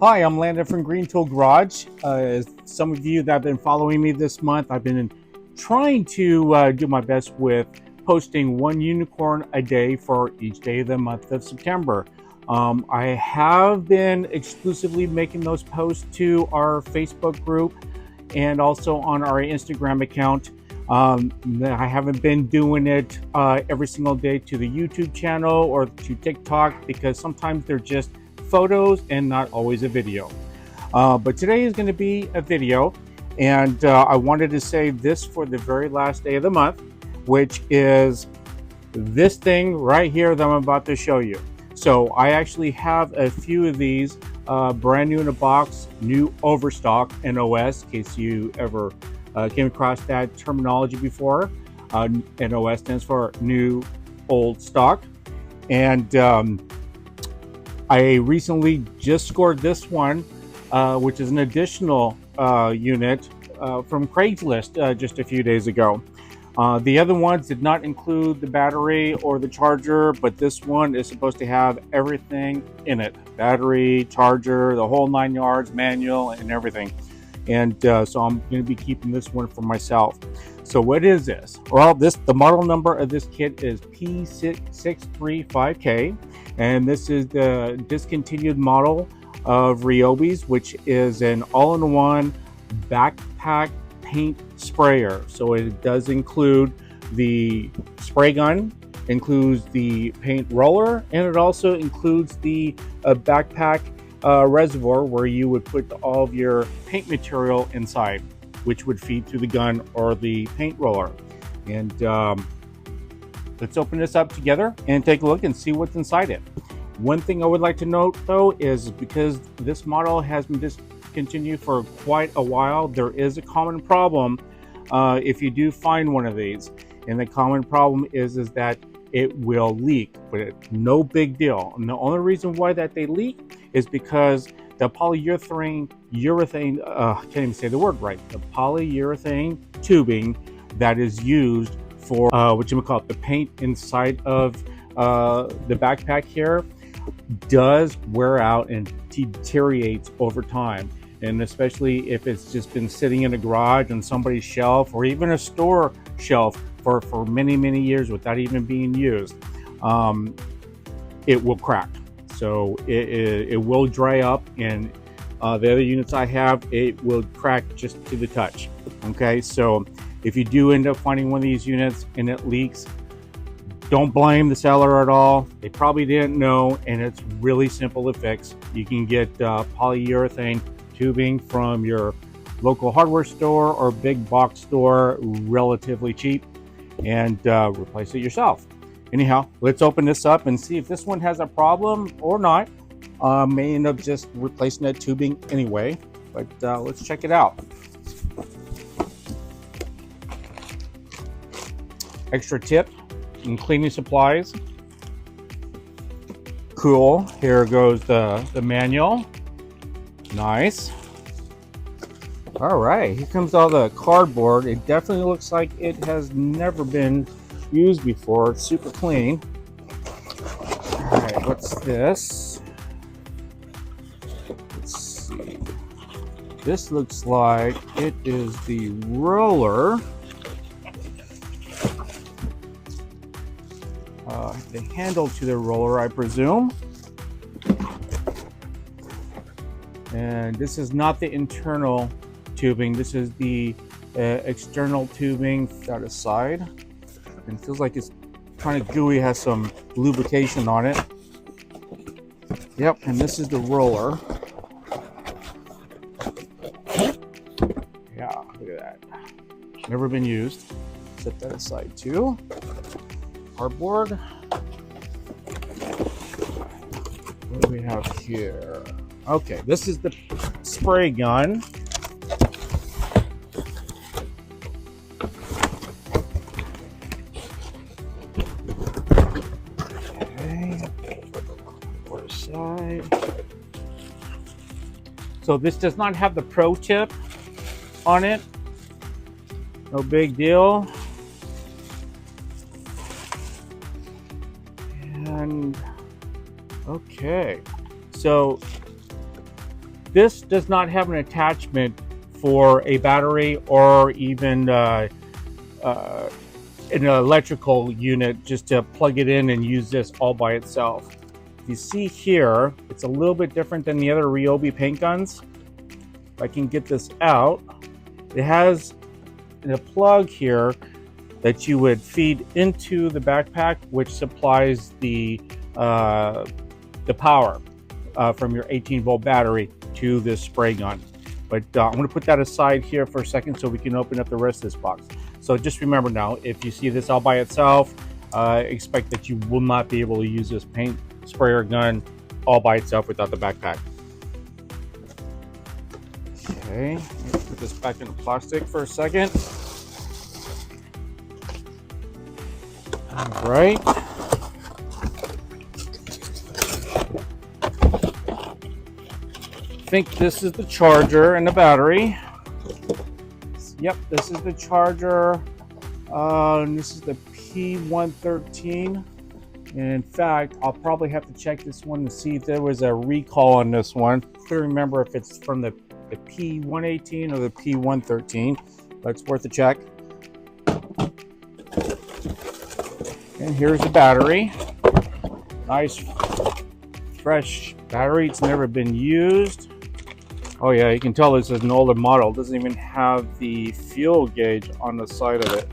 Hi, I'm Landon from Green Tool Garage. Some of you that have been following me this month, I've been trying to do my best with posting one unicorn a day for each day of the month of September. I have been exclusively making those posts to our Facebook group and also on our Instagram account. I haven't been doing it every single day to the YouTube channel or to TikTok because sometimes they're just photos and not always a video. But today is going to be a video, and I wanted to save this for the very last day of the month, which is this thing right here that I'm about to show you. So I actually have a few of these brand new in a box, new overstock NOS, in case you ever came across that terminology before. NOS stands for new old stock. And I recently just scored this one, which is an additional unit from Craigslist just a few days ago. The other ones did not include the battery or the charger, but this one is supposed to have everything in it. Battery, charger, the whole 9 yards, manual, and everything. And so I'm going to be keeping this one for myself. So what is this? Well, the model number of this kit is P635K, and this is the discontinued model of RYOBI's, which is an all-in-one backpack paint sprayer. So it does include the spray gun, includes the paint roller, and it also includes the backpack reservoir where you would put all of your paint material inside, which would feed through the gun or the paint roller. And let's open this up together and take a look and see what's inside it. One thing I would like to note though is because this model has been discontinued for quite a while, there is a common problem if you do find one of these. And the common problem is that it will leak, but it's no big deal. And the only reason why that they leak is because the polyurethane, can't even say the word right, the polyurethane tubing that is used for the paint inside of the backpack here does wear out and deteriorates over time. And especially if it's just been sitting in a garage on somebody's shelf or even a store shelf for many, many years without even being used, it will crack. So it will dry up, and the other units I have, it will crack just to the touch. Okay, so if you do end up finding one of these units and it leaks, don't blame the seller at all. They probably didn't know, and it's really simple to fix. You can get polyurethane tubing from your local hardware store or big box store relatively cheap, and replace it yourself. Anyhow, let's open this up and see if this one has a problem or not. May end up just replacing that tubing anyway, but let's check it out. Extra tip in cleaning supplies. Cool, here goes the manual. Nice. All right, here comes all the cardboard. It definitely looks like it has never been used before. It's super clean. All right, what's this? Let's see. This looks like it is the roller. The handle to the roller, I presume. And this is not the internal tubing. This is the external tubing out aside. And it feels like it's kind of gooey, has some lubrication on it. Yep, and this is the roller. Yeah, look at that. Never been used. Set that aside too. Cardboard. What do we have here? Okay, this is the spray gun. Side. So this does not have the pro tip on it. No big deal. And okay, so This does not have an attachment for a battery or even an electrical unit just to plug it in and use this all by itself. If you see here, it's a little bit different than the other RYOBI paint guns. If I can get this out, it has a plug here that you would feed into the backpack, which supplies the power from your 18-volt battery to this spray gun. But I'm going to put that aside here for a second so we can open up the rest of this box. So just remember now, if you see this all by itself, expect that you will not be able to use this paint sprayer gun all by itself without the backpack. Okay, let's put this back in the plastic for a second. All right. I think this is the charger and the battery. Yep, this is the charger. And this is the P635K. In fact, I'll probably have to check this one to see if there was a recall on this one. I can't remember if it's from the P118 or the P113, but it's worth a check. And here's the battery. Nice, fresh battery. It's never been used. Oh yeah, you can tell this is an older model. It doesn't even have the fuel gauge on the side of it.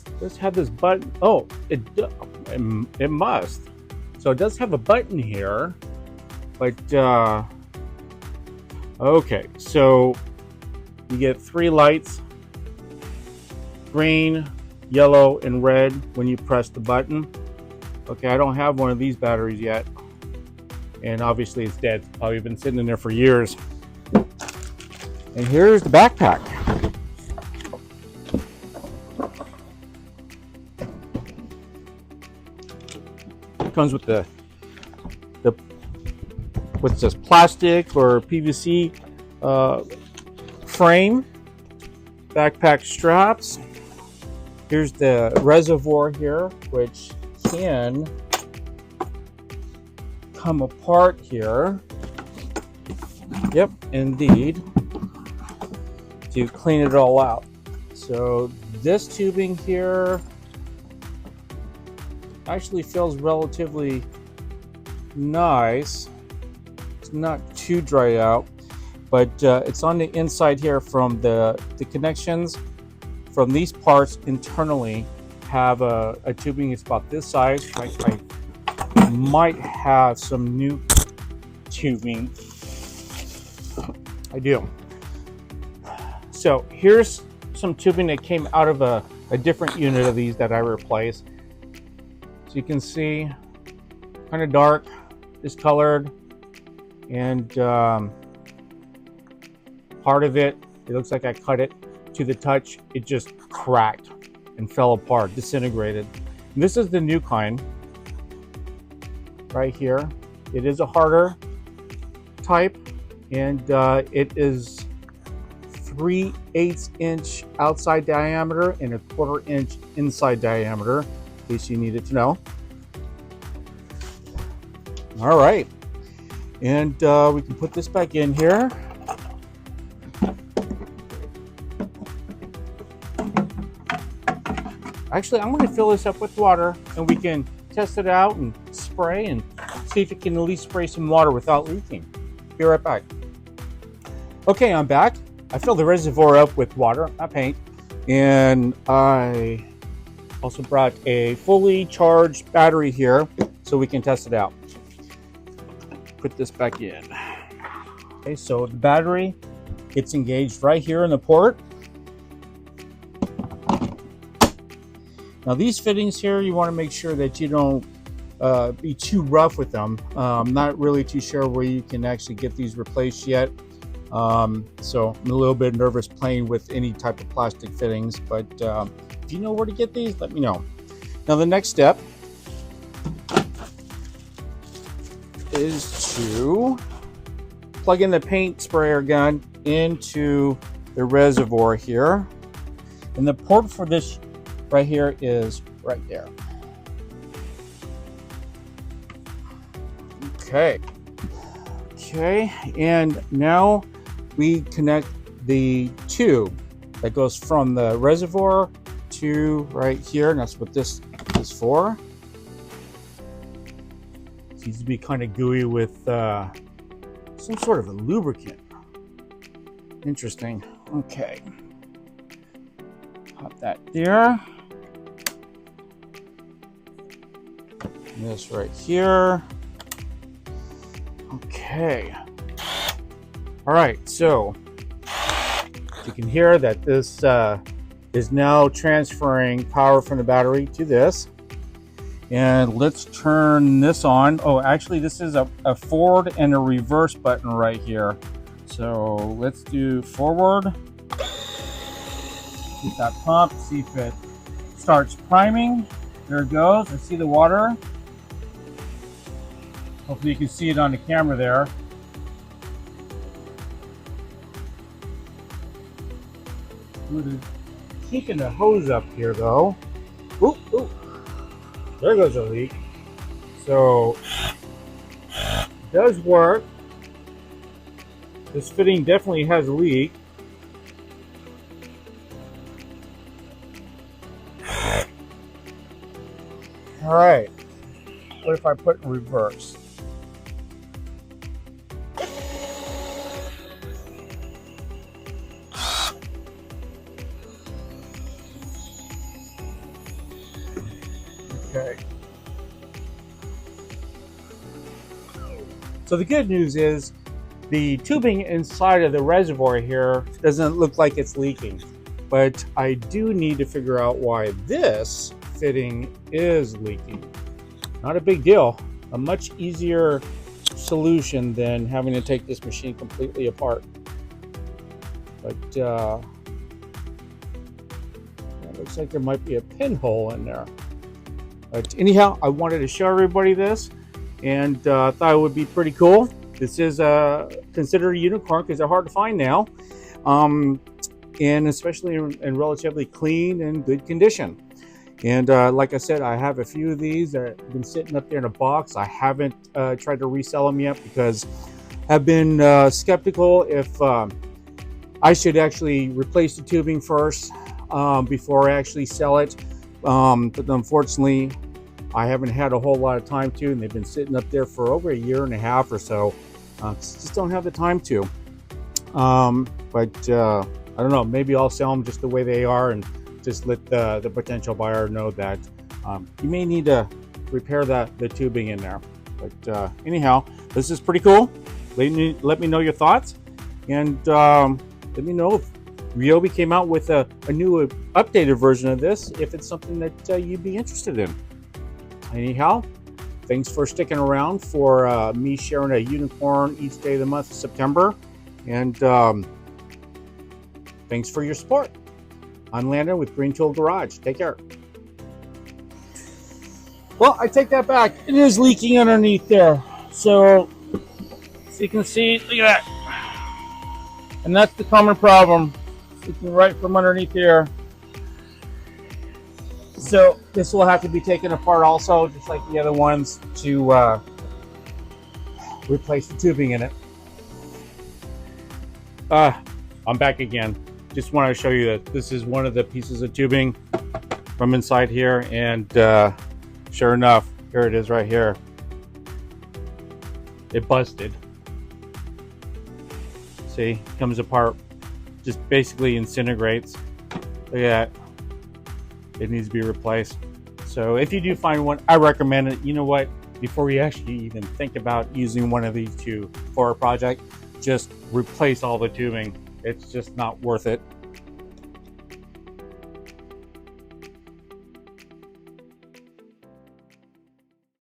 It does have this button. Oh, it must. So it does have a button here, but okay. So you get 3 lights: green, yellow, and red when you press the button. Okay, I don't have one of these batteries yet, and obviously it's dead. It's probably been sitting in there for years. And here's the backpack. It comes with the what's this, plastic or PVC frame, backpack straps. Here's the reservoir here, which can come apart here. Yep, indeed, to clean it all out. So this tubing here actually feels relatively nice. It's not too dry out, but it's on the inside here from the connections from these parts internally have a tubing. It's about this size. I might have some new tubing. I do. So here's some tubing that came out of a different unit of these that I replaced. So you can see, kind of dark, discolored, and part of it looks like I cut it to the touch. It just cracked and fell apart, disintegrated. And this is the new kind right here. It is a harder type, and it is 3/8 inch outside diameter and 1/4 inch inside diameter, in case you needed to know. All right, and we can put this back in here. Actually, I'm going to fill this up with water, and we can test it out and spray and see if it can at least spray some water without leaking. Be right back. Okay, I'm back. I filled the reservoir up with water, not paint, and I also brought a fully charged battery here so we can test it out. Put this back in. Okay, so the battery, it's engaged right here in the port. Now these fittings here, you want to make sure that you don't be too rough with them. I'm not really too sure where you can actually get these replaced yet. So I'm a little bit nervous playing with any type of plastic fittings, but if you know where to get these, let me know. Now the next step is to plug in the paint sprayer gun into the reservoir here. And the port for this right here is right there. Okay. Okay, and now we connect the tube that goes from the reservoir to right here, and that's what this is for. It seems to be kind of gooey with some sort of a lubricant. Interesting. Okay. Pop that there. And this right here. Okay. All right, so you can hear that this is now transferring power from the battery to this. And let's turn this on. Oh, actually, this is a forward and a reverse button right here. So let's do forward. Get that pump, see if it starts priming. There it goes. I see the water. Hopefully you can see it on the camera there. Keeping the hose up here though. Oop, oop. There goes a leak. So it does work. This fitting definitely has a leak. All right. What if I put in reverse? Okay. So the good news is the tubing inside of the reservoir here doesn't look like it's leaking, but I do need to figure out why this fitting is leaking. Not a big deal. A much easier solution than having to take this machine completely apart. But it looks like there might be a pinhole in there. But anyhow, I wanted to show everybody this, and thought it would be pretty cool. This is considered a unicorn because they're hard to find now, and especially in relatively clean and good condition. And like I said, I have a few of these that have been sitting up there in a box. I haven't tried to resell them yet because I've been skeptical if I should actually replace the tubing first before I actually sell it. But unfortunately, I haven't had a whole lot of time to, and they've been sitting up there for over a year and a half or so. Just don't have the time to. But I don't know, maybe I'll sell them just the way they are and just let the potential buyer know that you may need to repair the tubing in there. But anyhow, this is pretty cool. Let me know your thoughts, and let me know if RYOBI came out with a new updated version of this, if it's something that you'd be interested in. Anyhow, thanks for sticking around for me sharing a unicorn each day of the month of September, and thanks for your support. I'm Landon with Green Tool Garage. Take care. Well, I take that back. It is leaking underneath there. So you can see, look at that. And that's the common problem. Leaking right from underneath here. So this will have to be taken apart also, just like the other ones, to replace the tubing in it. I'm back again. Just wanted to show you that this is one of the pieces of tubing from inside here, and sure enough, here it is right here. It busted. See, comes apart, just basically disintegrates. Look at that. It needs to be replaced. So if you do find one, I recommend it. You know what? Before you actually even think about using one of these two for a project, just replace all the tubing. It's just not worth it.